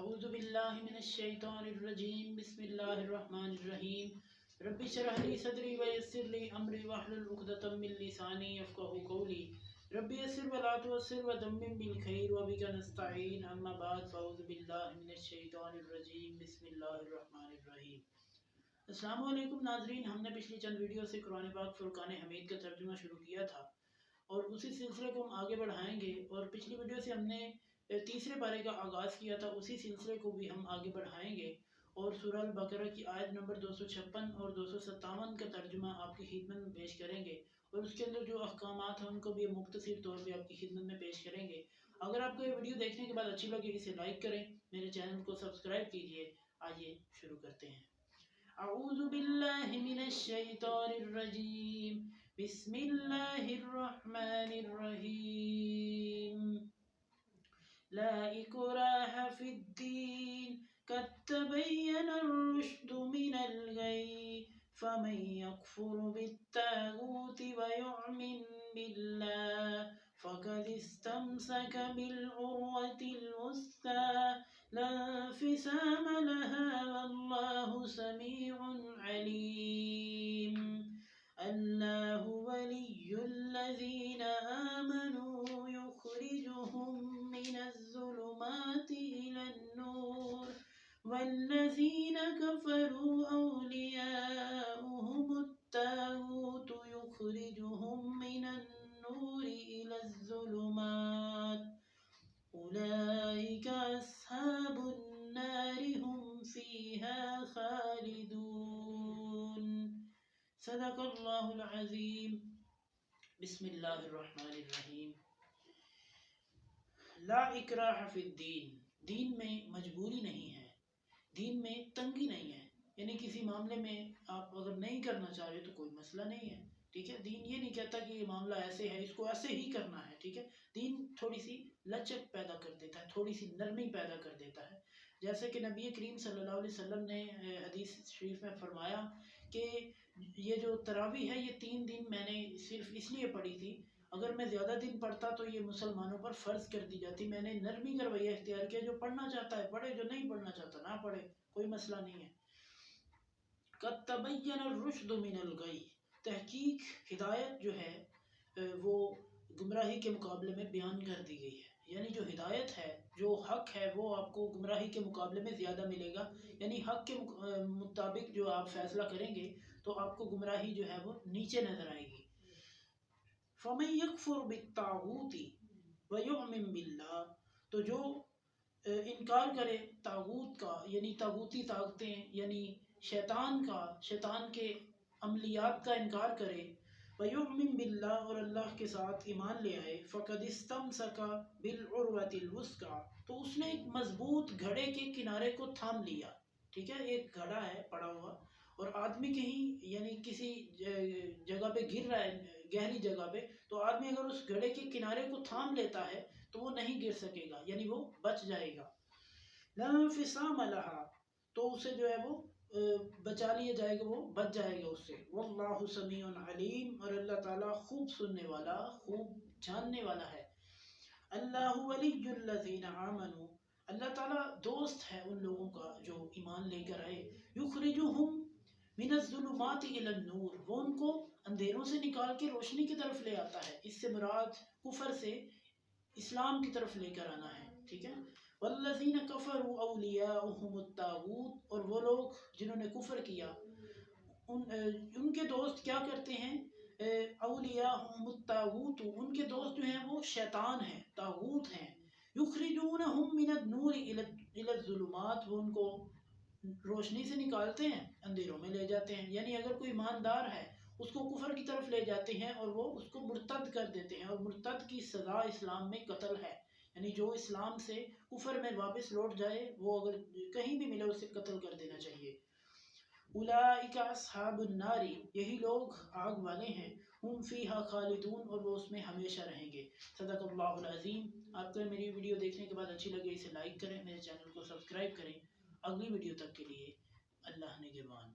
अऊज़ु बिल्लाहि मिनश्शैतानिर्रजीम बिस्मिल्लाहिर्रहमानिर्रहीम रब्बि इश्रह ली सदरी व यस्सिर ली अमरी वहलुल उक़दतम मिन लिसानी यफ़क़हू क़ौली रब्बि यस्सिर व ला तुअस्सिर व दम्मिम बिल खैर व बिका नस्तईन अम्मा बाद फ़अऊज़ु बिल्लाहि मिनश्शैतानिर्रजीम बिस्मिल्लाहिर्रहमानिर्रहीम। अस्सलामु अलैकुम नाज़रीन, हमने पिछली चंद वीडियो से कुरान पाक फुरक़ान हमीद का तर्जुमा शुरू किया था और उसी सिलसिले को हम आगे बढ़ाएंगे। और पिछली वीडियो से हमने तीसरे पारे का आगाज़ किया था, उसी सिलसिले को भी हम आगे बढ़ाएंगे और सूरह अल बकरा की आयत नंबर 256 और 257 का तर्जुमा आपकी खिदमत में पेश करेंगे और उसके अंदर जो अहकामात हैं उनको भी मुख्तसर तौर पे आपकी खिदमत में पेश करेंगे। अगर आपको ये वीडियो देखने के बाद अच्छी लगे इसे लाइक करें, मेरे चैनल को सब्सक्राइब कीजिए। आइए शुरू करते हैं। अऊज़ु बिल्लाहि मिनश शैतानिर रजीम बिस्मिल्लाहिर रहमानिर रहीम। ला इक्राहा फिद्दीन क़द तबय्यनर रुश्दु मिनल गय्य फमन यकफुर बित्तागूति व यु'मिन बिल्लाह फ़क़द इस्तमसक बिलउर्वतिल वुस्क़ा ला इंफ़िसाम लहा वल्लाहु समीउन अलीम। अल्लाहु वलियुल्लज़ीना आमनू युख़रिजुहुम मिनज़्ज़ुलुमाति इलन्नूर वल्लज़ीना कफ़रू औलियाउहुमुत्तागूतु युख़रिजुहुम मिनन्नूरि इलज़्ज़ुलुमात उलाइका अस्हाबुन्नारि हुम फ़ीहा ख़ालिदून। सदक़ल्लाहुल अज़ीम। बिस्मिल्लाहिर्रहमानिर्रहीम। ला इक्राहा फिद्दीन, दीन में मजबूरी नहीं है, दीन में तंगी नहीं है। यानी किसी मामले में आप अगर नहीं करना चाह रहे तो कोई मसला नहीं है, ठीक है। दीन ये नहीं कहता कि ये मामला ऐसे है, इसको ऐसे ही करना है, ठीक है। दीन थोड़ी सी लचक पैदा कर देता है, थोड़ी सी नरमी पैदा कर देता है। जैसे कि नबी करीम सल्लल्लाहु अलैहि वसल्लम ने हदीस शरीफ में फरमाया कि ये जो तरावी है ये 3 दिन मैंने सिर्फ इसलिए पढ़ी थी, अगर मैं ज़्यादा दिन पढ़ता तो ये मुसलमानों पर फ़र्ज़ कर दी जाती। मैंने नरमी का रवैया इख्तियार किया, जो पढ़ना चाहता है पढ़े, जो नहीं पढ़ना चाहता ना पढ़े, कोई मसला नहीं है। क़द तबय्यनर रुश्दु मिनल गय्य, तहकीक हिदायत जो है वो गुमराही के मुकाबले में बयान कर दी गई है। यानी जो हिदायत है, जो हक है, वो आपको गुमराही के मुकाबले में ज़्यादा मिलेगा। यानी हक के मुताबिक जो आप फैसला करेंगे तो आपको गुमराही जो है वो नीचे नज़र आएगी। फमन यकफुर बित्तागूति व यु'मिन बिल्लाह, तो जो इनकार करे तागूत का, यानी तागूती ताकतें यानी शैतान का, शैतान के अमलियात का इनकार करे, व यु'मिन बिल्लाह, और अल्लाह के साथ ईमान ले आए, फ़क़द इस्तमसका बिलउर्वतिल वुस्क़ा, तो उसने एक मजबूत घड़े के किनारे को थाम लिया, ठीक है। एक घड़ा है पड़ा हुआ और आदमी कहीं यानी किसी जगह पे गिर रहा है, गहरी जगह पे, तो आदमी अगर उस घड़े के किनारे को थाम लेता है तो वो नहीं गिर सकेगा, यानी वो बच जाएगा। ला इंफ़िसाम लहा, तो उसे जो है वो बचा लिया जाएगा, वो बच जाएगा उससे। वल्लाहु समीउन अलीम, और अल्लाह ताला खूब सुनने वाला, खूब जानने वाला है। अल्लाहु वलियुल्लज़ीना आमनू, अल्लाह ताला दोस्त है उन लोगों का जो ईमान लेकर आए। युख़रिजुहुम मिनज़्ज़ुलुमाति इलन्नूर, वो उनको अंधेरों से निकाल के रोशनी की तरफ ले आता है। इससे मुराद कुफर से इस्लाम की तरफ लेकर आना है, ठीक है। वल्लज़ीना कफ़रू औलियाउहुमुत्तागूत, और वो लोग जिन्होंने कुफर किया उनके दोस्त क्या करते हैं, औलियाउहुमुत्तागूत, उनके दोस्त जो हैं वो शैतान हैं, तागूत हैं। युख़रिजूनहुम मिनन्नूरि इलज़्ज़ुलुमात, वो उनको रोशनी से निकालते हैं, अंधेरों में ले जाते हैं। यानी अगर कोई ईमानदार है उसको कुफर की तरफ ले जाते हैं और वो उसको मुर्तद कर देते हैं, और मुर्तद की सज़ा इस्लाम में कत्ल है। यानी जो इस्लाम से कुफर में वापस लौट जाए वो अगर कहीं भी मिले उसे कत्ल कर देना चाहिए। उलाइका अस्हाबुन नारी, यही लोग आग वाले हैं। हुम फ़ीहा खालिदून, और वो उसमें हमेशा रहेंगे। सदक़ल्लाहुल अज़ीम। आपको मेरी वीडियो देखने के बाद अच्छी लगे इसे लाइक करें, मेरे चैनल को सब्सक्राइब करें। अगली वीडियो तक के लिए अल्लाह निगहबान।